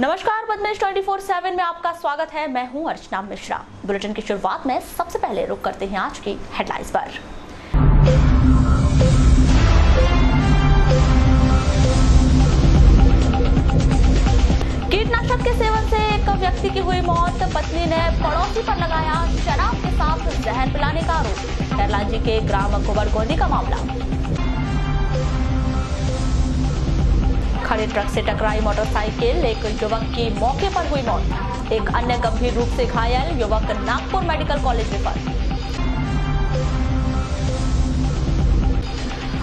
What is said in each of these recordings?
नमस्कार, पद्मेश 24/7 में आपका स्वागत है। मैं हूं अर्चना मिश्रा। बुलेटिन की शुरुआत में सबसे पहले रुक करते हैं आज की हेडलाइंस पर। कीटनाशक के सेवन से एक व्यक्ति की हुई मौत, पत्नी ने पड़ोसी पर लगाया शराब के साथ जहर पिलाने का आरोप। खैरलांजी के ग्राम गोबरगोंदी का मामला। खड़े ट्रक से टकराई मोटरसाइकिल, एक युवक की मौके पर हुई मौत, एक अन्य गंभीर रूप से घायल, युवक नागपुर मेडिकल कॉलेज रेफर।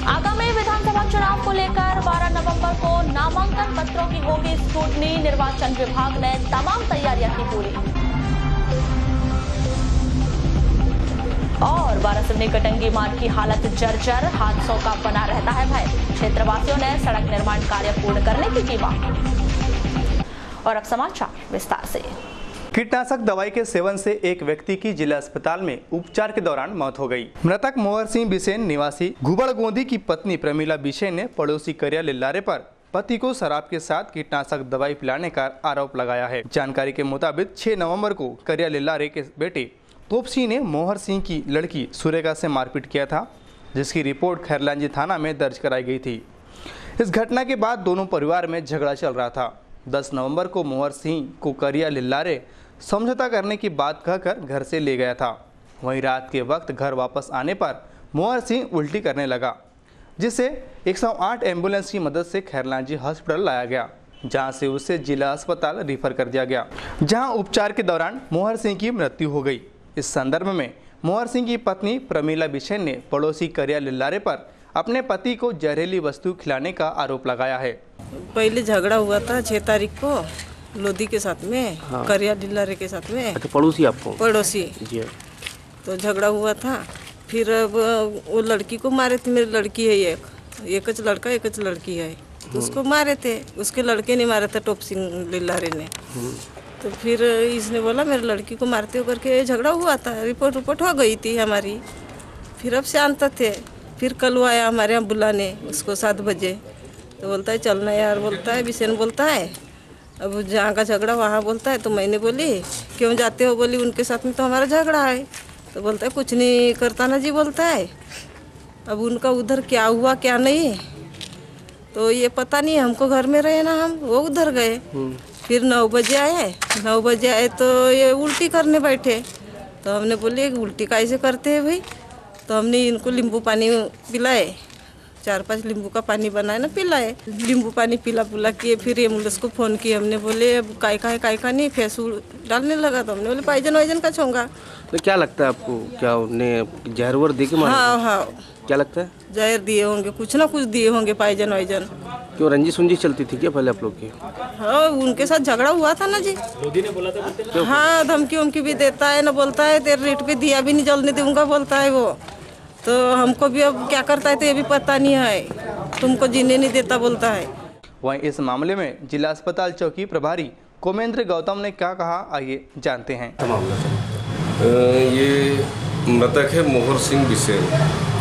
आगामी विधानसभा चुनाव को लेकर 12 नवंबर को नामांकन पत्रों की होगी स्क्रूटनी। निर्वाचन विभाग ने तमाम तैयारियां की पूरी। और वारासिवनी कटंगी मार्ग की हालत जर्जर, हादसों का बना रहता है भय। क्षेत्रवासियों ने सड़क निर्माण कार्य पूर्ण करने की मांग। और अब समाचार विस्तार से। कीटनाशक दवाई के सेवन से एक व्यक्ति की जिला अस्पताल में उपचार के दौरान मौत हो गई। मृतक मोहर सिंह बिसेन निवासी गोबरगोंदी की पत्नी प्रमिला बिसेन ने पड़ोसी करिया लिल्लारे पर पति को शराब के साथ कीटनाशक दवाई पिलाने का आरोप लगाया है। जानकारी के मुताबिक 6 नवंबर को करिया लिल्लारे के बेटे तोपसी ने मोहर सिंह की लड़की सुरेखा से मारपीट किया था, जिसकी रिपोर्ट खैरलांजी थाना में दर्ज कराई गई थी। इस घटना के बाद दोनों परिवार में झगड़ा चल रहा था। 10 नवंबर को मोहर सिंह को करिया लिल्लारे समझौता करने की बात कहकर घर से ले गया था। वहीं रात के वक्त घर वापस आने पर मोहर सिंह उल्टी करने लगा, जिसे 108 एम्बुलेंस की मदद से खैरलांजी हॉस्पिटल लाया गया, जहां से उसे जिला अस्पताल रेफर कर दिया गया, जहां उपचार के दौरान मोहर सिंह की मृत्यु हो गई। इस संदर्भ में मोहर सिंह की पत्नी प्रमिला बिसेन ने पड़ोसी करिया लिल्लारे पर अपने पति को जहरीली वस्तु खिलाने का आरोप लगाया है। पहले झगड़ा हुआ था 6 तारीख को लोधी के साथ में। हाँ। करिया लिल्लारे के साथ में। अच्छा, पड़ोसी आपको? पड़ोसी जी। तो झगड़ा हुआ था, फिर अब वो लड़की को मारे थे। मेरी लड़की है एक लड़का एक लड़की है, तो उसको मारे थे। उसके लड़के ने मारा था, टोप सिंह लिल्लारे ने। तो फिर इसने बोला मेरे लड़की को मारते हो करके झगड़ा हुआ था। रिपोर्ट हो गई थी हमारी। फिर अब शांत थे। फिर कल वो आया हमारे यहाँ बुलाने उसको 7 बजे। तो बोलता है चलना यार, बोलता है बिसेन बोलता है। अब जहाँ का झगड़ा वहाँ बोलता है। तो मैंने बोली क्यों जाते हो, बोली उनके साथ में तो हमारा झगड़ा है। तो बोलता है कुछ नहीं करता ना जी, बोलता है। अब उनका उधर क्या हुआ क्या नहीं तो ये पता नहीं, हमको घर में रहे ना, हम वो उधर गए। फिर 9 बजे आए तो ये उल्टी करने बैठे। तो हमने बोले उल्टी कैसे करते हैं भाई। तो हमने इनको नींबू पानी पिलाए, 4-5 नींबू का पानी बनाए ना पिलाए। नींबू पानी पिला किए। फिर एम्बुलेंस को फ़ोन किए हमने, बोले अब काय का नहीं फेस डालने लगा। तो हमने बोले पाइजन का छोंगा। तो क्या लगता है आपको, क्या उन्हें जहर वर दे के मारा? हाँ, क्या लगता है? जहर दिए होंगे, कुछ ना कुछ दिए होंगे, पाइजन। क्यों रंजिश चलती थी क्या पहले आप लोग की? हाँ, उनके साथ झगड़ा हुआ था ना जी। लोधी ने बोला था। हाँ, धमकी भी देता है ना, बोलता है तेरे रेट पे दिया भी नहीं जलने दूंगा, बोलता है वो। तो हमको भी अब क्या करता है तो ये भी पता नहीं है, तुमको जीने नहीं देता, बोलता है। वहीं इस मामले में जिला अस्पताल चौकी प्रभारी कोमेंद्र गौतम ने क्या कहा, आइए जानते हैं। ये मृतक है मोहर सिंह बिसेन।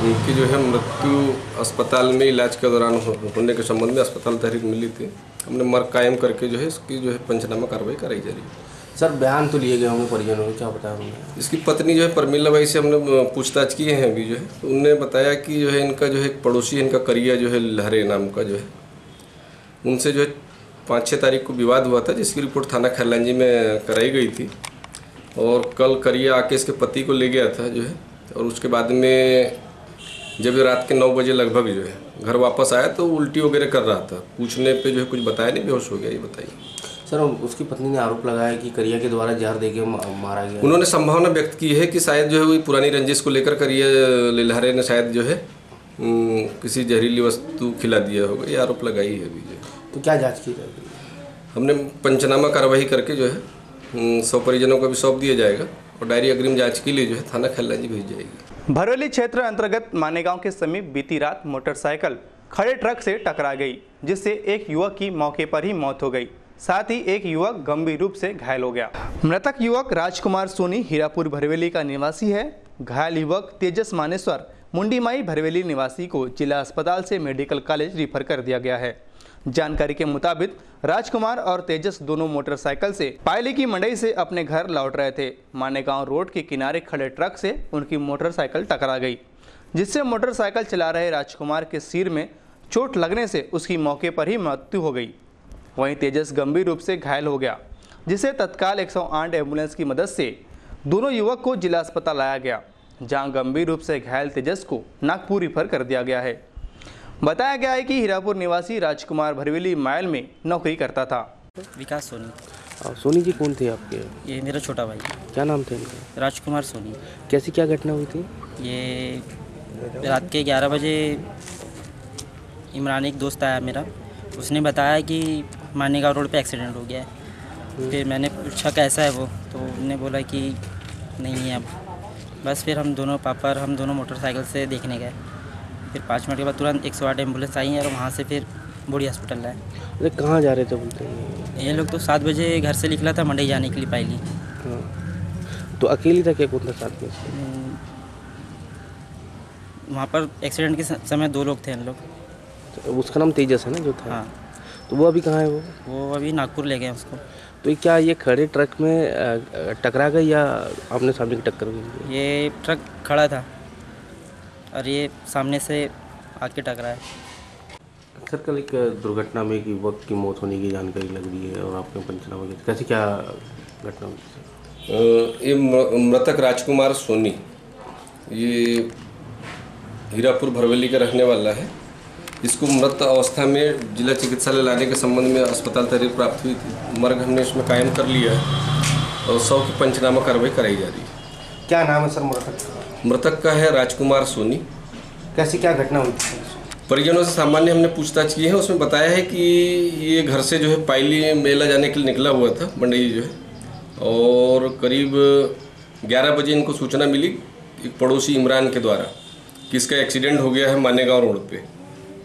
उनकी जो है मृत्यु अस्पताल में इलाज के दौरान होने के संबंध में अस्पताल तहरीर मिली थी। हमने मर्ग कायम करके जो है इसकी जो है पंचनामा कार्रवाई कराई जा रही है। सर, बयान तो लिए गए होंगे परिजनों ने, क्या बताया उन्होंने? इसकी पत्नी जो है प्रमिला बाई से हमने पूछताछ किए हैं अभी जो है। तो उनने बताया कि जो है इनका जो है एक पड़ोसी है, इनका करिया जो है लहरे नाम का जो है, उनसे जो है 5-6 तारीख को विवाद हुआ था, जिसकी रिपोर्ट थाना खैरलांजी में कराई गई थी। और कल करिया आके इसके पति को ले गया था जो है। और उसके बाद में जब रात के 9 बजे लगभग जो है घर वापस आया तो उल्टी वगैरह कर रहा था। पूछने पे जो है कुछ बताया नहीं, बेहोश हो गया। ये बताइए सर, उसकी पत्नी ने आरोप लगाया कि करिया के द्वारा जहर देके मारा गया। उन्होंने संभावना व्यक्त की है कि शायद जो है वही पुरानी रंजिश को लेकर करिया लिल्लारे ने शायद जो है किसी जहरीली वस्तु खिला दिया होगा, ये आरोप लगाई है अभी जो। तो क्या जाँच की जाएगी? हमने पंचनामा कार्रवाई करके जो है 100 परिजनों को भी सौंप दिया जाएगा और डायरी अग्रिम जांच के लिए जो है थाना खैरलांजी भेज जाएगी। भरोली क्षेत्र अंतर्गत मानेगांव के समीप बीती रात मोटरसाइकिल खड़े ट्रक से टकरा गई, जिससे एक युवक की मौके पर ही मौत हो गई, साथ ही एक युवक गंभीर रूप से घायल हो गया। मृतक युवक राजकुमार सोनी हीरापुर भरवेली का निवासी है। घायल युवक तेजस मानेश्वर मुंडीमाई भरवेली निवासी को जिला अस्पताल से मेडिकल कॉलेज रेफर कर दिया गया है, जानकारी के मुताबिक राजकुमार और तेजस दोनों मोटरसाइकिल से पायली की मंडई से अपने घर लौट रहे थे। मानेगांव रोड के किनारे खड़े ट्रक से उनकी मोटरसाइकिल टकरा गई, जिससे मोटरसाइकिल चला रहे राजकुमार के सिर में चोट लगने से उसकी मौके पर ही मृत्यु हो गई। वहीं तेजस गंभीर रूप से घायल हो गया, जिसे तत्काल 108 एम्बुलेंस की मदद से दोनों युवक को जिला अस्पताल लाया गया, जहां गंभीर रूप से घायल तेजस को नागपुर रेफर कर दिया गया है। बताया गया है कि हीरापुर निवासी राजकुमार भरवेली माइल में नौकरी करता था। विकास सोनी। सोनी जी कौन थे आपके? ये मेरा छोटा भाई। क्या नाम था इनका? राजकुमार सोनी। कैसी क्या घटना हुई थी? ये रात के 11 बजे इमरान एक दोस्त आया मेरा, उसने बताया कि मानेगांव रोड पे एक्सीडेंट हो गया है। फिर मैंने पूछा कैसा है वो, तो उन्होंने बोला कि नहीं है अब। बस फिर हम दोनों मोटरसाइकिल से देखने गए। फिर 5 मिनट के बाद तुरंत 108 एम्बुलेंस आई और वहाँ से फिर बड़ी हॉस्पिटल लाए। अरे कहाँ जा रहे थे बोलते हैं? ये लोग तो 7 बजे घर से निकला था मंडई जाने के लिए पायली। हाँ, तो अकेली था क्या, कौन था साथ में? वहाँ पर एक्सीडेंट के समय 2 लोग थे। इन लोग, तो उसका नाम तेजस है ना जो था? हाँ। तो वो अभी कहाँ है? वो अभी नागपुर ले गए उसको। तो क्या ये खड़े ट्रक में टकरा गई या आपने सामने की टक्कर हुई? ये ट्रक खड़ा था और ये सामने से आके टकरा है। सर, कल एक दुर्घटना में कि वक्त की मौत होने की जानकारी लग रही है और आपने पंचनामा किया, कैसी क्या घटना हुई? ये मृतक राजकुमार सोनी ये हीरापुर भरवेली का रहने वाला है। इसको मृत अवस्था में जिला चिकित्सालय लाने के संबंध में अस्पताल तहरीर प्राप्त हुई थी। मर्ग हमने इसमें कायम कर लिया है और 100 की पंचनामा कार्रवाई कराई जा रही है। क्या नाम है सर मृतक का? मृतक का है राजकुमार सोनी। कैसी क्या घटना हुई थी? परिजनों से सामान्य हमने पूछताछ की है, उसमें बताया है कि ये घर से जो है पायली मेला जाने के लिए निकला हुआ था मंडई जो है, और करीब 11 बजे इनको सूचना मिली एक पड़ोसी इमरान के द्वारा कि इसका एक्सीडेंट हो गया है मानेगांव रोड पे।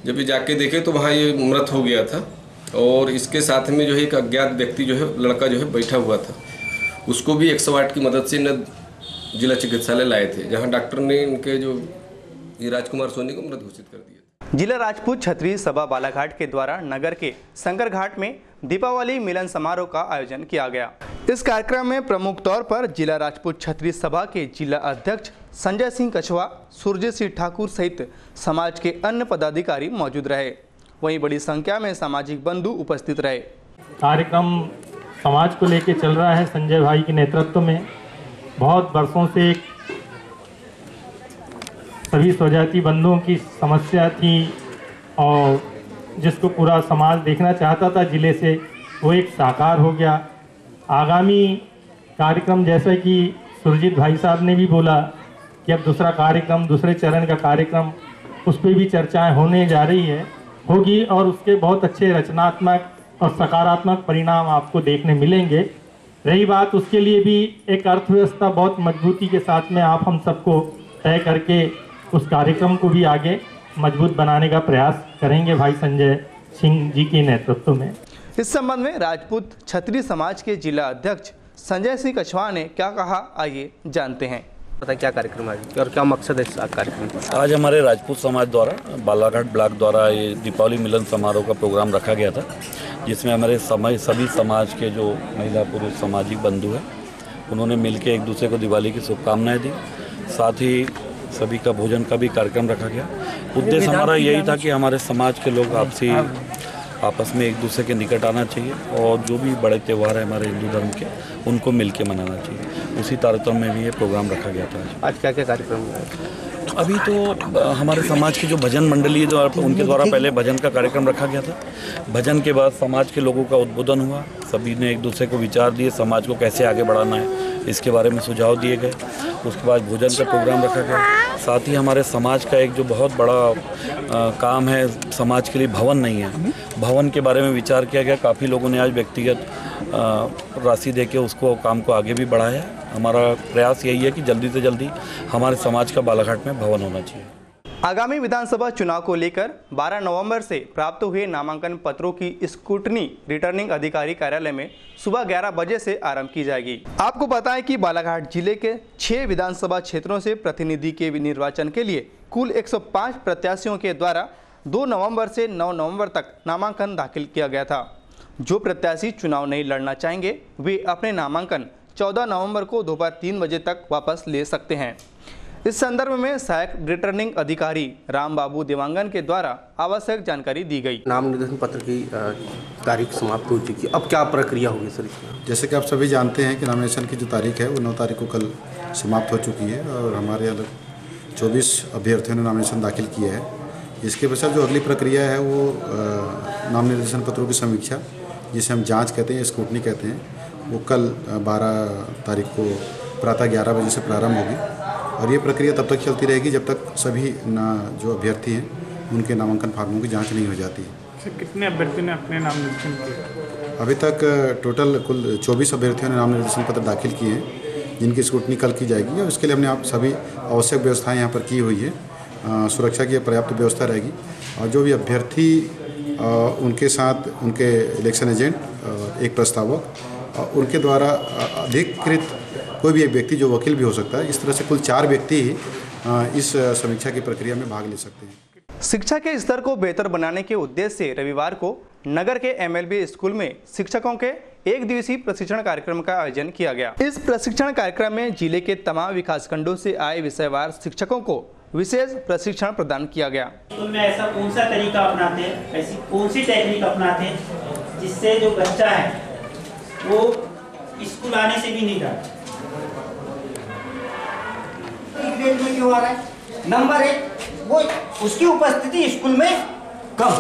जब ये जाके देखे तो वहाँ ये मृत हो गया था और इसके साथ में जो है एक अज्ञात व्यक्ति जो है लड़का जो है बैठा हुआ था। उसको भी 108 की मदद से इन्हें जिला चिकित्सालय लाए थे, जहाँ डॉक्टर ने इनके जो ये राजकुमार सोनी को मृत घोषित कर दिया। जिला राजपूत क्षत्रिय सभा बालाघाट के द्वारा नगर के शंकर घाट में दीपावली मिलन समारोह का आयोजन किया गया। इस कार्यक्रम में प्रमुख तौर पर जिला राजपूत क्षत्रिय सभा के जिला अध्यक्ष संजय सिंह कछवा, सुरजीत सिंह ठाकुर सहित समाज के अन्य पदाधिकारी मौजूद रहे। वहीं बड़ी संख्या में सामाजिक बंधु उपस्थित रहे। कार्यक्रम समाज को लेकर चल रहा है संजय भाई के नेतृत्व में। बहुत वर्षों से सभी स्वजाति बंधुओं की समस्या थी और जिसको पूरा समाज देखना चाहता था जिले से, वो एक साकार हो गया। आगामी कार्यक्रम जैसा कि सुरजीत भाई साहब ने भी बोला कि अब दूसरा कार्यक्रम, दूसरे चरण का कार्यक्रम, उस पर भी चर्चाएं होने जा रही होगी और उसके बहुत अच्छे रचनात्मक और सकारात्मक परिणाम आपको देखने मिलेंगे। रही बात उसके लिए भी एक अर्थव्यवस्था बहुत मजबूती के साथ में आप हम सबको तय करके उस कार्यक्रम को भी आगे मजबूत बनाने का प्रयास करेंगे भाई संजय सिंह जी के नेतृत्व में। इस संबंध में राजपूत क्षत्रिय समाज के जिला अध्यक्ष संजय सिंह कछवा ने क्या कहा, आइए जानते हैं। पता क्या कार्यक्रम है और क्या मकसद है इस कार्यक्रम का? आज हमारे राजपूत समाज द्वारा बालाघाट ब्लॉक द्वारा ये दीपावली मिलन समारोह का प्रोग्राम रखा गया था, जिसमें हमारे सभी समाज के जो महिला पुरुष सामाजिक बंधु हैं उन्होंने मिलकर एक दूसरे को दिवाली की शुभकामनाएं दी। साथ ही सभी का भोजन का भी कार्यक्रम रखा गया। उद्देश्य हमारा यही था कि हमारे समाज के लोग आपस में एक दूसरे के निकट आना चाहिए और जो भी बड़े त्यौहार हैं हमारे हिंदू धर्म के, उनको मिलके मनाना चाहिए। उसी तारतम्य में भी ये प्रोग्राम रखा गया था। आज क्या क्या कार्यक्रम है? अभी तो हमारे समाज की जो भजन मंडली है, जो उनके द्वारा पहले भजन का कार्यक्रम रखा गया था। भजन के बाद समाज के लोगों का उद्बोधन हुआ, सभी ने एक दूसरे को विचार दिए, समाज को कैसे आगे बढ़ाना है इसके बारे में सुझाव दिए गए। उसके बाद भोजन का प्रोग्राम रखा गया। साथ ही हमारे समाज का एक जो बहुत बड़ा काम है, समाज के लिए भवन नहीं है, भवन के बारे में विचार किया गया। काफ़ी लोगों ने आज व्यक्तिगत राशि देके उसको काम को आगे भी बढ़ाया। हमारा प्रयास यही है कि जल्दी से जल्दी हमारे समाज का बालाघाट में भवन होना चाहिए। आगामी विधानसभा चुनाव को लेकर 12 नवंबर से प्राप्त हुए नामांकन पत्रों की स्क्रूटनी रिटर्निंग अधिकारी कार्यालय में सुबह 11 बजे से आरंभ की जाएगी। आपको बताएं कि बालाघाट जिले के 6 विधानसभा क्षेत्रों से प्रतिनिधि के निर्वाचन के लिए कुल 105 प्रत्याशियों के द्वारा 2 नवंबर से 9 नवंबर तक नामांकन दाखिल किया गया था। जो प्रत्याशी चुनाव नहीं लड़ना चाहेंगे वे अपने नामांकन 14 नवंबर को दोपहर 3 बजे तक वापस ले सकते हैं। इस संदर्भ में सहायक रिटर्निंग अधिकारी राम बाबू देवांगन के द्वारा आवश्यक जानकारी दी गई। नाम निर्देशन पत्र की तारीख समाप्त हो चुकी है, अब क्या प्रक्रिया होगी सर इसमें? जैसे कि आप सभी जानते हैं कि नॉमिनेशन की जो तारीख है वो 9 तारीख को कल समाप्त हो चुकी है और हमारे अलग 24 अभ्यर्थियों ने नॉमिनेशन दाखिल किया है। इसके पश्चात जो अगली प्रक्रिया है वो नाम निर्देशन पत्रों की समीक्षा, जिसे हम जाँच कहते हैं, स्क्रूटनी कहते हैं, वो कल 12 तारीख को प्रातः 11 बजे से प्रारंभ होगी और ये प्रक्रिया तब तक चलती रहेगी जब तक सभी जो अभ्यर्थी हैं उनके नामांकन फार्मों की जांच नहीं हो जाती है। कितने अभ्यर्थियों ने अपने नाम निर्देशन किए? अभी तक टोटल कुल 24 अभ्यर्थियों ने नाम निर्देशन पत्र दाखिल किए हैं, जिनकी स्क्रूटनी कल की जाएगी और इसके लिए हमने आप सभी आवश्यक व्यवस्थाएँ यहाँ पर की हुई है। सुरक्षा की पर्याप्त व्यवस्था रहेगी और जो भी अभ्यर्थी उनके साथ उनके इलेक्शन एजेंट, एक प्रस्तावक, उनके द्वारा अधिकृत कोई भी एक व्यक्ति जो वकील भी हो सकता है, इस तरह से कुल 4 व्यक्ति इस समीक्षा की प्रक्रिया में भाग ले सकते हैं। शिक्षा के स्तर को बेहतर बनाने के उद्देश्य से रविवार को नगर के MLB स्कूल में शिक्षकों के 1 दिवसीय प्रशिक्षण कार्यक्रम का आयोजन किया गया। इस प्रशिक्षण कार्यक्रम में जिले के तमाम विकासखंडों से आए विषयवार शिक्षकों को विशेष प्रशिक्षण प्रदान किया गया। स्कूल में ऐसा कौन सा तरीका अपनाते हैं, ऐसी कौन सी टेक्निक अपनाते हैं जिससे जो बच्चा है वो स्कूल आने से भी नहीं डरता। ग्रेड में क्यों आ रहा है? नंबर 1 वो उसकी उपस्थिति स्कूल में कम।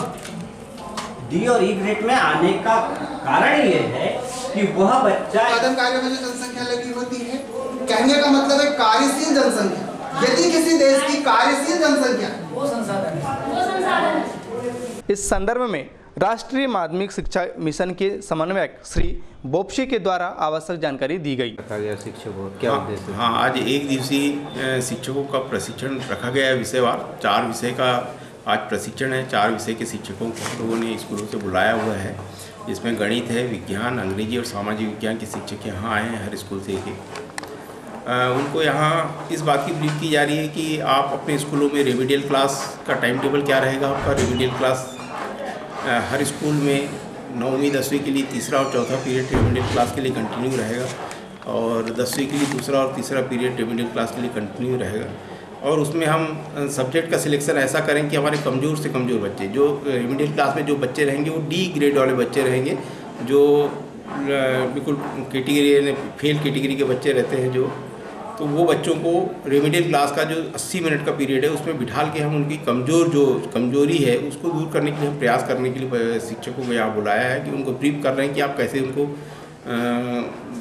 डी और ई ग्रेड में आने का कारण ये है कि वह बच्चा कार्य में जो जनसंख्या लगी होती है, कहने का मतलब है कार्यशील जनसंख्या। यदि किसी देश की कार्यशील जनसंख्या वो संसाधन है। इस संदर्भ में राष्ट्रीय माध्यमिक शिक्षा मिशन के समन्वयक श्री बोपशी के द्वारा आवश्यक जानकारी दी गई। शिक्षकों क्या उद्देश्य? हाँ, आज 1 दिवसीय शिक्षकों का प्रशिक्षण रखा गया है विषयवार। 4 विषय का आज प्रशिक्षण है। 4 विषय के शिक्षकों को हम लोगों ने स्कूलों से बुलाया हुआ है। इसमें गणित है, विज्ञान, अंग्रेजी और सामाजिक विज्ञान के शिक्षक यहाँ आए हैं, हर स्कूल से एक। उनको यहाँ इस बात की ब्रीफ की जा रही है कि आप अपने स्कूलों में रेमिडियल क्लास का टाइम टेबल क्या रहेगा आपका। रेमिडियल क्लास हर स्कूल में 9वीं 10वीं के लिए तीसरा और चौथा पीरियड रेमिडियल क्लास के लिए कंटिन्यू रहेगा और 10वीं के लिए दूसरा और तीसरा पीरियड रेमिडियल क्लास के लिए कंटिन्यू रहेगा। और उसमें हम सब्जेक्ट का सिलेक्शन ऐसा करें कि हमारे कमज़ोर से कमज़ोर बच्चे, जो रेमिडियल क्लास में जो बच्चे रहेंगे वो डी ग्रेड वाले बच्चे रहेंगे, जो बिल्कुल कैटेगरी फेल कैटेगरी के बच्चे रहते हैं जो, तो वो बच्चों को रेमिडियल क्लास का जो 80 मिनट का पीरियड है उसमें बिठाल के हम उनकी कमजोरी है उसको दूर करने के लिए हम प्रयास करने के लिए शिक्षकों को यहाँ बुलाया है कि उनको ब्रीफ कर रहे हैं कि आप कैसे उनको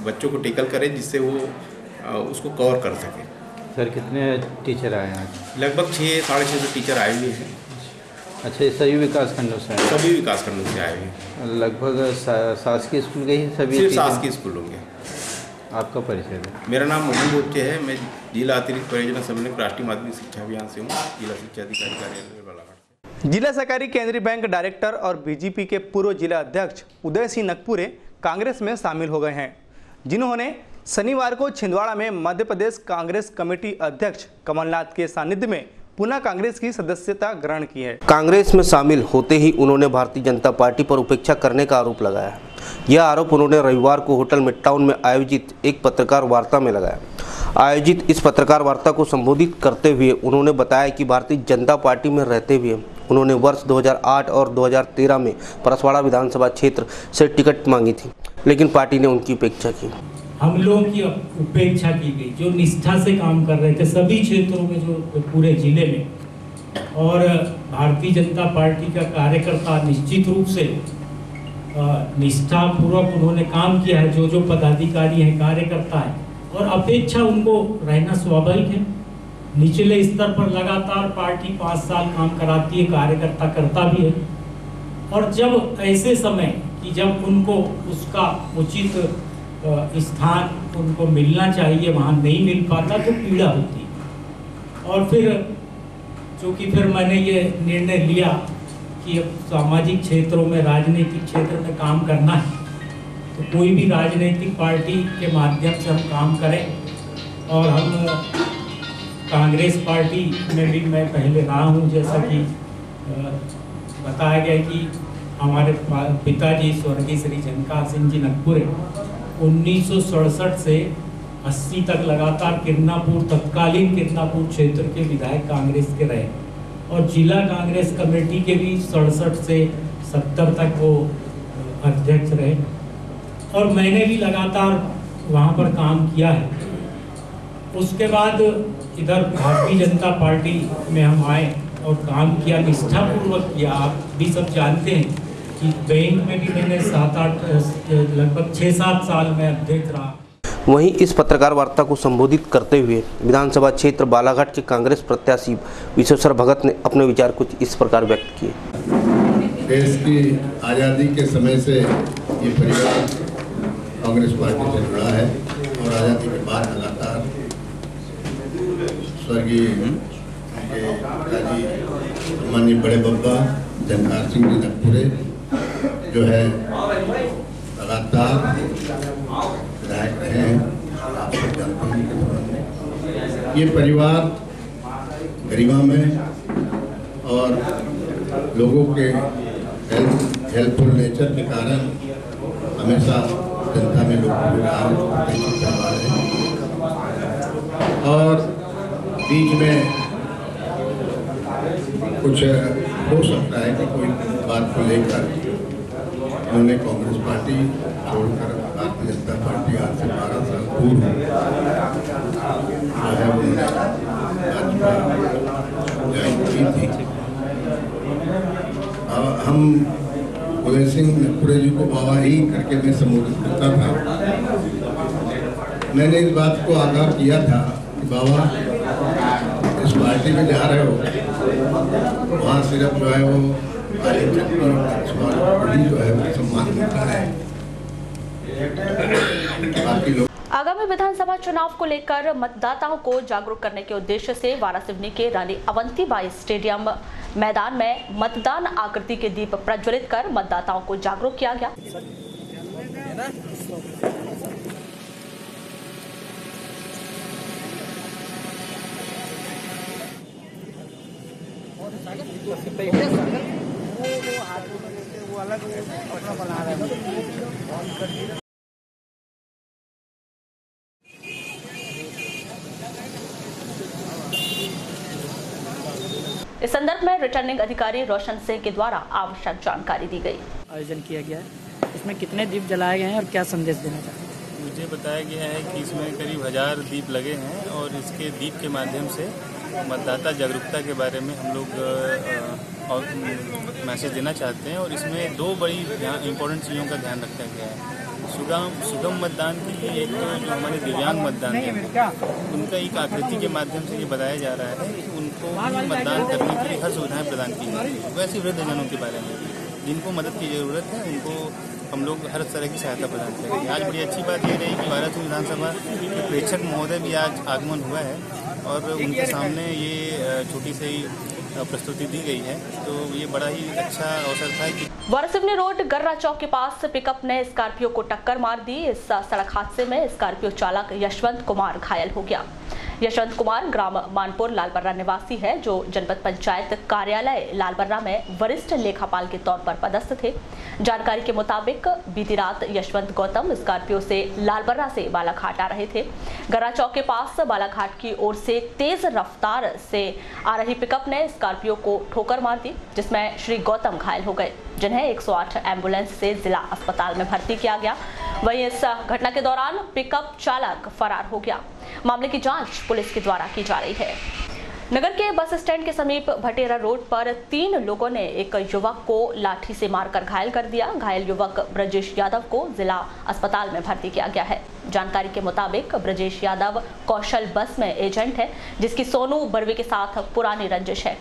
बच्चों को टेकल करें जिससे वो उसको कवर कर सकें। सर कितने टीचर आए हैं आज? लगभग 600-650 टीचर आए हुए हैं। अच्छा, सभी विकासखंडों से आए? सभी विकासखंडों से आए हुए हैं। लगभग शासकीय स्कूल के ही सभी? सिर्फ शासकीय स्कूल होंगे। आपका परिचय है? मेरा नाम मोहन बोपचे है। मैं जिला अतिरिक्त परियोजना समन्वयक राष्ट्रीय माध्यमिक शिक्षा अभियान से हूँ, जिला शिक्षा अधिकारी कार्यालय बालाघाट। जिला सहकारी केंद्रीय बैंक डायरेक्टर और बीजेपी के पूर्व जिला अध्यक्ष उदय सिंह नकपुरे कांग्रेस में शामिल हो गए हैं, जिन्होंने शनिवार को छिंदवाड़ा में मध्य प्रदेश कांग्रेस कमेटी अध्यक्ष कमलनाथ के सानिध्य में पुनः कांग्रेस की सदस्यता ग्रहण की है। कांग्रेस में शामिल होते ही उन्होंने भारतीय जनता पार्टी पर उपेक्षा करने का आरोप लगाया। यह आरोप उन्होंने रविवार को होटल मिडटाउन में आयोजित एक पत्रकार वार्ता में लगाया। आयोजित इस पत्रकार वार्ता को संबोधित करते हुए उन्होंने बताया कि भारतीय जनता पार्टी में रहते हुए उन्होंने वर्ष 2008 और 2013 में परसवाड़ा विधानसभा क्षेत्र से टिकट मांगी थी, लेकिन पार्टी ने उनकी उपेक्षा की। हम लोगों की उपेक्षा की गई, जो निष्ठा से काम कर रहे थे सभी क्षेत्रों में, जो पूरे जिले में। और भारतीय जनता पार्टी का कार्यकर्ता निश्चित रूप से निष्ठापूर्वक उन्होंने काम किया है, जो पदाधिकारी हैं, कार्यकर्ता हैं, और अपेक्षा उनको रहना स्वाभाविक है। निचले स्तर पर लगातार पार्टी 5 साल काम कराती है, कार्यकर्ता करता भी है, और जब ऐसे समय कि जब उनको उसका उचित स्थान उनको मिलना चाहिए वहाँ नहीं मिल पाता तो पीड़ा होती है। और फिर चूँकि फिर मैंने ये निर्णय लिया कि अब सामाजिक क्षेत्रों में, राजनीतिक क्षेत्र में काम करना है, तो कोई भी राजनीतिक पार्टी के माध्यम से हम काम करें। और हम कांग्रेस पार्टी में भी मैं पहले रहा हूँ, जैसा कि बताया गया कि हमारे पिताजी स्वर्गीय श्री झंकार सिंह जी नकपुरे 1967 से 80 तक लगातार किरनापुर तत्कालीन किरनापुर क्षेत्र के विधायक कांग्रेस के रहे और जिला कांग्रेस कमेटी के भी 67 से 70 तक वो अध्यक्ष रहे और मैंने भी लगातार वहाँ पर काम किया है। उसके बाद इधर भारतीय जनता पार्टी में हम आए और काम किया, निष्ठापूर्वक किया। आप भी सब जानते हैं कि बैंक में भी मैंने 7-8 लगभग 6-7 साल में अध्यक्ष रहा। वहीं इस पत्रकार वार्ता को संबोधित करते हुए विधानसभा क्षेत्र बालाघाट के कांग्रेस प्रत्याशी विश्वेश्वर भगत ने अपने विचार कुछ इस प्रकार व्यक्त किए। देश की आज़ादी के समय से ये परिवार कांग्रेस पार्टी से जुड़ा है और आज़ादी के बाद लगातार स्वर्गीय पिताजी माननीय बड़े बब्बा झंकार सिंह जी नकपुरे जो है लगातार विधायक रहे हैं। आप सब जानते हैं ये परिवार गरीबा में और लोगों के हेल्पफुल नेचर के कारण हमेशा जनता में लोग और बीच में कुछ हो सकता है कि कोई बात को लेकर उन्होंने कांग्रेस पार्टी छोड़कर भारतीय जनता पार्टी आज से 12 साल पूर्व जो है उन्होंने भाजपा ज्वाइन की थी। हम उदय सिंह नकपुरे जी को बाबा ही करके मैं संबोधित करता था। मैंने इस बात को आगाह किया था कि बाबा इस पार्टी में जा रहे हो वहाँ सिर्फ जो है वो जो है वो सम्मान मिलता है। बाकी लोग आगामी विधानसभा चुनाव को लेकर मतदाताओं को जागरूक करने के उद्देश्य से वारासिवनी के रानी अवंतीबाई स्टेडियम मैदान में मतदान आकृति के दीप प्रज्वलित कर मतदाताओं को जागरूक किया गया। इस संदर्भ में रिटर्निंग अधिकारी रोशन सिंह के द्वारा आवश्यक जानकारी दी गई। आयोजन किया गया है, इसमें कितने दीप जलाए गए हैं और क्या संदेश देना चाहते हैं? मुझे बताया गया है कि इसमें करीब 1000 दीप लगे हैं और इसके दीप के माध्यम से मतदाता जागरूकता के बारे में हम लोग मैसेज देना चाहते हैं और इसमें 2 बड़ी इम्पोर्टेंट चीज़ों का ध्यान रखा गया है। सुगम मतदान के लिए एक जो हमारे दिव्यांग मतदान हैं उनका एक आकृति के माध्यम से ये बताया जा रहा है कि उनको भी मतदान करने के लिए हर सुविधाएं प्रदान की जाती हैं। वैसे वृद्धजनों के बारे में जिनको मदद की ज़रूरत है उनको हम लोग हर तरह की सहायता प्रदान करेंगे। आज बड़ी अच्छी बात ये रही कि वारासिवनी विधानसभा के प्रेक्षक महोदय भी आज आगमन हुआ है और उनके सामने ये छोटी सी प्रस्तुति दी गई है, तो ये बड़ा ही अच्छा अवसर था कि वारासिवनी रोड गर्रा चौक के पास पिकअप ने स्कॉर्पियो को टक्कर मार दी। इस सड़क हादसे में स्कॉर्पियो चालक यशवंत कुमार घायल हो गया। यशवंत कुमार ग्राम मानपुर लालबर्रा निवासी है जो जनपद पंचायत कार्यालय लालबर्रा में वरिष्ठ लेखापाल के तौर पर पदस्थ थे। जानकारी के मुताबिक बीती रात यशवंत गौतम स्कॉर्पियो से लालबर्रा से बालाघाट आ रहे थे। गर्रा चौक के पास बालाघाट की ओर से तेज रफ्तार से आ रही पिकअप ने स्कॉर्पियो को ठोकर मार दी जिसमें श्री गौतम घायल हो गए जिन्हें 108 एम्बुलेंस से जिला अस्पताल में भर्ती किया गया। वहीं इस घटना के दौरान पिकअप चालक फरार हो गया। मामले की जांच पुलिस के द्वारा की जा रही है। नगर के बस स्टैंड के समीप भटेरा रोड पर 3 लोगों ने एक युवक को लाठी से मारकर घायल कर दिया। घायल युवक ब्रजेश यादव को जिला अस्पताल में भर्ती किया गया है। जानकारी के मुताबिक ब्रजेश यादव कौशल बस में एजेंट है जिसकी सोनू बर्वे के साथ पुरानी रंजिश है।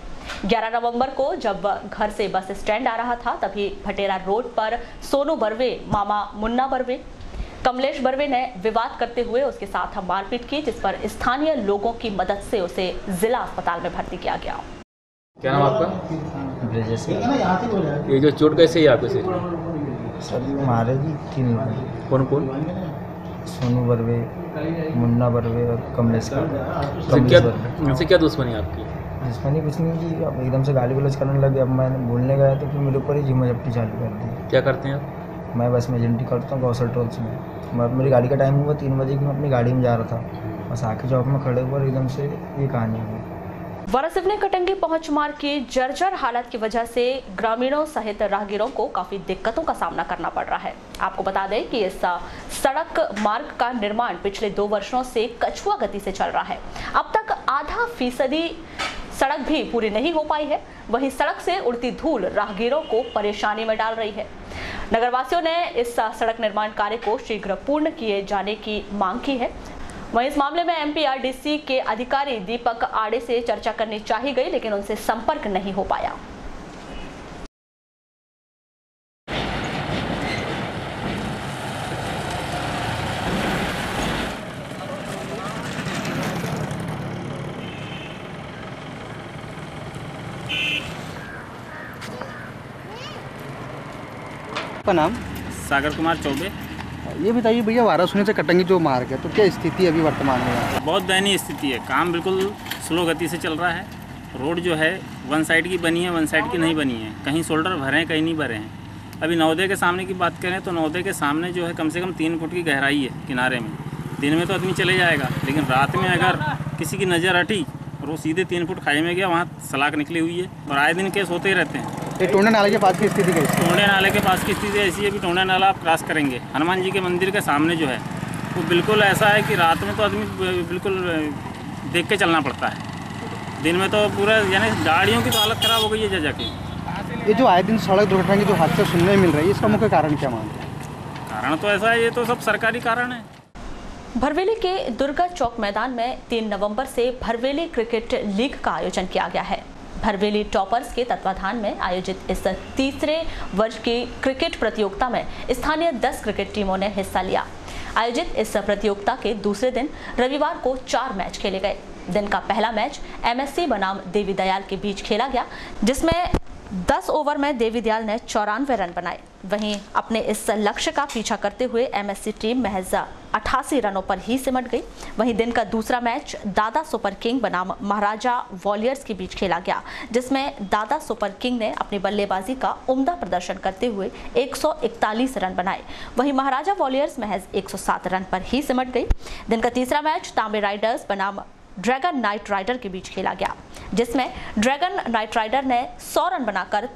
11 नवंबर को जब घर से बस स्टैंड आ रहा था तभी भटेरा रोड पर सोनू बर्वे मामा मुन्ना बर्वे कमलेश बर्वे ने विवाद करते हुए उसके साथ मारपीट की जिस पर स्थानीय लोगों की मदद से उसे जिला अस्पताल में भर्ती किया गया। क्या नाम आपका? ब्रजेश। ये जो चोट कैसे ही आपको से? सर मारे जी 3 लोग। कौन कौन? सोनू बर्वे, मुन्ना बर्वे और कमलेश का। इनसे क्या दुश्मनी आपकी? दुश्मनी कुछ नहीं की, अब एकदम से गाली गलौज करने लगे। अब मैं बोलने गया तो फिर मेरे ऊपर ही झीमा झपटी चालू कर दी। क्या करते हैं आप? मैं बस में एजेंटी करता हूँ गौसर टोल्स में। मेरी गाड़ी का टाइम हुआ 3 बजे की, मैं अपनी गाड़ी में जा रहा था, बस आके चौक में खड़े हुए एकदम से ये कहानी हुई। वारासिवनी कटंगी पहुंच मार्ग की जर्जर हालत की वजह से ग्रामीणों सहित राहगीरों को काफी दिक्कतों का सामना करना पड़ रहा है। आपको बता दें कि इस सड़क मार्ग का निर्माण पिछले 2 वर्षों से कछुआ गति से चल रहा है। अब तक आधा फीसदी सड़क भी पूरी नहीं हो पाई है। वहीं सड़क से उड़ती धूल राहगीरों को परेशानी में डाल रही है। नगरवासियों ने इस सड़क निर्माण कार्य को शीघ्र पूर्ण किए जाने की मांग की है। वहीं इस मामले में MPRDC के अधिकारी दीपक आड़े से चर्चा करनी चाही गई, लेकिन उनसे संपर्क नहीं हो पाया। आपका नाम? सागर कुमार चौबे। ये बताइए भैया, वारासिवनी से कटंगी जो मार्ग है तो क्या स्थिति अभी वर्तमान में? बहुत दयनीय स्थिति है। काम बिल्कुल स्लो गति से चल रहा है। रोड जो है 1 साइड की बनी है, 1 साइड की नहीं बनी है। कहीं शोल्डर भरे हैं, कहीं नहीं भरे हैं। अभी नवोदय के सामने की बात करें तो नवोदय के सामने जो है कम से कम 3 फुट की गहराई है किनारे में। दिन में तो आदमी चले जाएगा, लेकिन रात में अगर किसी की नज़र हटी और वो सीधे 3 फुट खाई में गया, वहाँ सलाख निकली हुई है और आए दिन केस होते ही रहते हैं। ये टोंडा नाले के पास की स्थिति कैसी? टोंडा नाले के पास की स्थिति ऐसी है कि टोंडा नाला आप क्रॉस करेंगे, हनुमान जी के मंदिर के सामने जो है वो बिल्कुल ऐसा है कि रात में तो आदमी बिल्कुल देख के चलना पड़ता है। दिन में तो पूरा यानी गाड़ियों की तो हालत ख़राब हो गई है जा के। ये जो आए दिन सड़क दुर्घटना की जो हादसा सुनने मिल रही है, इसका मुख्य कारण क्या मानते हैं? कारण तो ऐसा है, ये तो सब सरकारी कारण है। भरवेली के दुर्गा चौक मैदान में 3 नवंबर से भरवेली क्रिकेट लीग का आयोजन किया गया है। भरवेली टॉपर्स के तत्वाधान में आयोजित इस तीसरे वर्ष की क्रिकेट प्रतियोगिता में स्थानीय 10 क्रिकेट टीमों ने हिस्सा लिया। आयोजित इस प्रतियोगिता के दूसरे दिन रविवार को 4 मैच खेले गए। दिन का पहला मैच MSC बनाम देवी दयाल के बीच खेला गया, जिसमें 10 ओवर में देवी दयाल ने 94 रन बनाए। वहीं अपने इस लक्ष्य का पीछा करते हुए MSC टीम महज 88 रनों पर ही सिमट गई। वहीं दिन का दूसरा मैच दादा सुपर किंग बनाम महाराजा वॉरियर्स के बीच खेला गया, जिसमें दादा सुपर किंग ने अपनी बल्लेबाजी का उम्दा प्रदर्शन करते हुए 141 रन बनाए। वहीं महाराजा वॉरियर्स महज 107 रन पर ही सिमट गई। दिन का तीसरा मैच तांबे राइडर्स बनाम ड्रैगन नाइट राइडर के बीच खेला गया, जिसमें ड्रैगन नाइट राइडर ने 100 रन बनाकर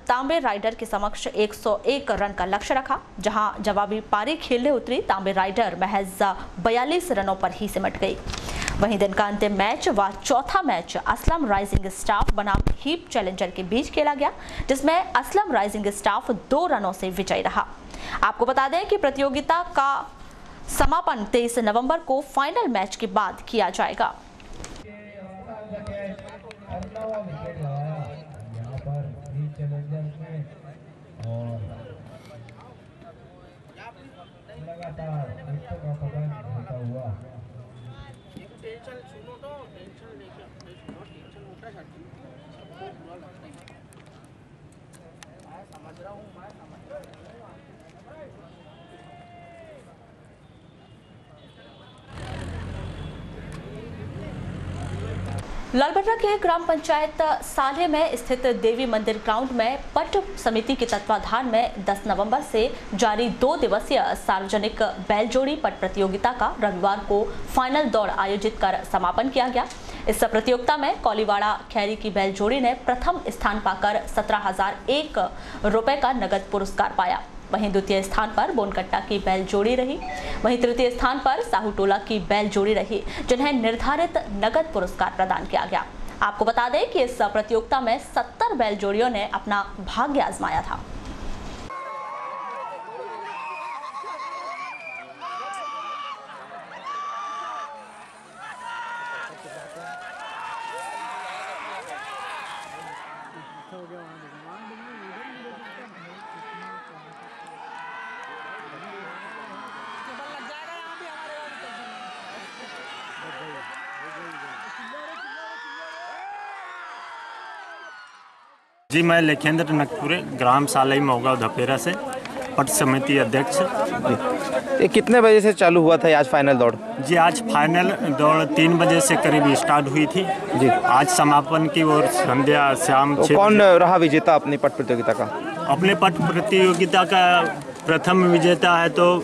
तांबे राइडर के समक्ष 101 रन का लक्ष्य रखा। जहां जवाबी पारी खेलने उतरी तांबे राइडर महज 42 रनों पर ही सिमट गई। वहीं दिन का अंतिम मैच व चौथा मैच असलम राइजिंग स्टाफ बनाम हीप चैलेंजर के बीच खेला गया, जिसमें असलम राइजिंग स्टाफ 2 रनों से विजयी रहा। आपको बता दें कि प्रतियोगिता का समापन 23 नवंबर को फाइनल मैच के बाद किया जाएगा। लालबर्रा के ग्राम पंचायत साले में स्थित देवी मंदिर ग्राउंड में पट समिति के तत्वाधान में 10 नवंबर से जारी 2 दिवसीय सार्वजनिक बैलजोड़ी पट प्रतियोगिता का रविवार को फाइनल दौड़ आयोजित कर समापन किया गया। इस प्रतियोगिता में कौलीवाड़ा खैरी की बैलजोड़ी ने प्रथम स्थान पाकर 17,001 रुपए का नगद पुरस्कार पाया। वहीं द्वितीय स्थान पर बोनकट्टा की बैल जोड़ी रही। वहीं तृतीय स्थान पर साहूटोला की बैल जोड़ी रही, जिन्हें निर्धारित नगद पुरस्कार प्रदान किया गया। आपको बता दें कि इस प्रतियोगिता में 70 बैल जोड़ियों ने अपना भाग्य आजमाया था। जी, मैं लेखेंद्र नकपुरे ग्राम सालई मोगांव धपेरा से। पट समिति अध्यक्ष। ये कितने बजे से चालू हुआ था आज फाइनल दौड़? जी आज फाइनल दौड़ 3 बजे से करीब स्टार्ट हुई थी जी। आज समापन की और संध्या शाम तो कौन रहा विजेता अपनी पट प्रतियोगिता का? अपने पट प्रतियोगिता का प्रथम विजेता है तो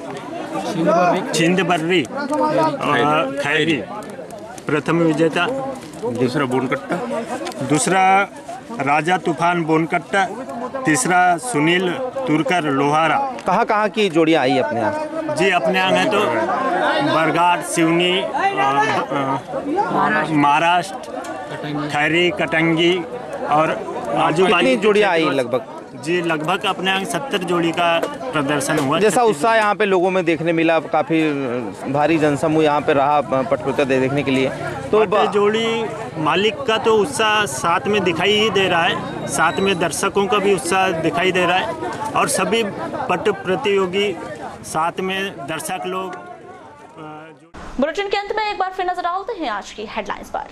छिंदबर्री खैरी प्रथम विजेता। दूसरा बोनकट्टा, दूसरा राजा तूफान बोनकट्टा, तीसरा सुनील तुरकर लोहारा। कहाँ की जोड़ियाँ आई अपने यहाँ? जी अपने यहाँ है तो बरघाट, सिवनी, महाराष्ट्र, खैरी, कटंगी और आजू बाजू जोड़ियाँ आई लगभग? जी लगभग अपने यहाँ 70 जोड़ी का प्रदर्शन हुआ। जैसा उत्साह यहाँ पे लोगों में देखने मिला, काफ़ी भारी जनसमूह यहाँ पे रहा पट प्रतियोगिता देखने के लिए, तो जोड़ी मालिक का तो उत्साह साथ में दिखाई ही दे रहा है, साथ में दर्शकों का भी उत्साह दिखाई दे रहा है और सभी पट प्रतियोगी साथ में दर्शक लोग। बुलेटिन के अंत में एक बार फिर नजर डालते हैं आज की हेडलाइंस पर।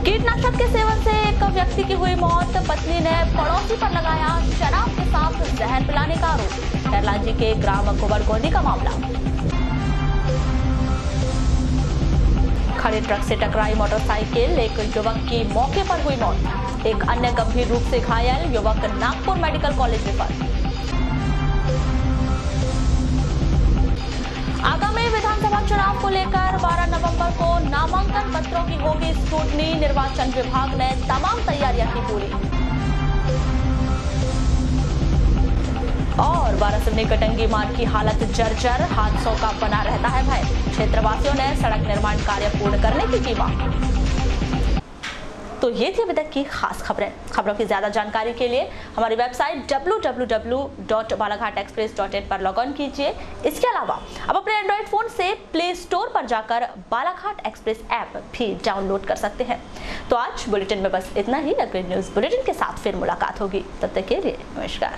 कीटनाशक के सेवन से एक व्यक्ति की हुई मौत, पत्नी ने पड़ोसी पर लगाया शराब के साथ जहर पिलाने का आरोप। कैरलांजी के ग्राम कुबड़गोंदी का मामला। खड़े ट्रक से टकराई मोटरसाइकिल, एक युवक की मौके पर हुई मौत, एक अन्य गंभीर रूप से घायल, युवक नागपुर मेडिकल कॉलेज रेफर। आगामी विधानसभा चुनाव को लेकर 12 नवंबर को नामांकन पत्रों की होगी स्क्रूटनी, निर्वाचन विभाग ने तमाम तैयारियां की पूरी। और वारासिवनी कटंगी मार्ग की हालत जर्जर, हादसों का बना रहता है भय, क्षेत्रवासियों ने सड़क निर्माण कार्य पूर्ण करने की की मांग। तो ये थी अभी तक की खास खबरें। खबरों की ज्यादा जानकारी के लिए हमारी वेबसाइट www.balaghatexpress.in पर लॉग ऑन कीजिए। इसके अलावा आप अपने एंड्रॉइड फोन से प्ले स्टोर पर जाकर बालाघाट एक्सप्रेस ऐप भी डाउनलोड कर सकते हैं। तो आज बुलेटिन में बस इतना ही। अगले न्यूज बुलेटिन के साथ फिर मुलाकात होगी, तब तक के लिए नमस्कार।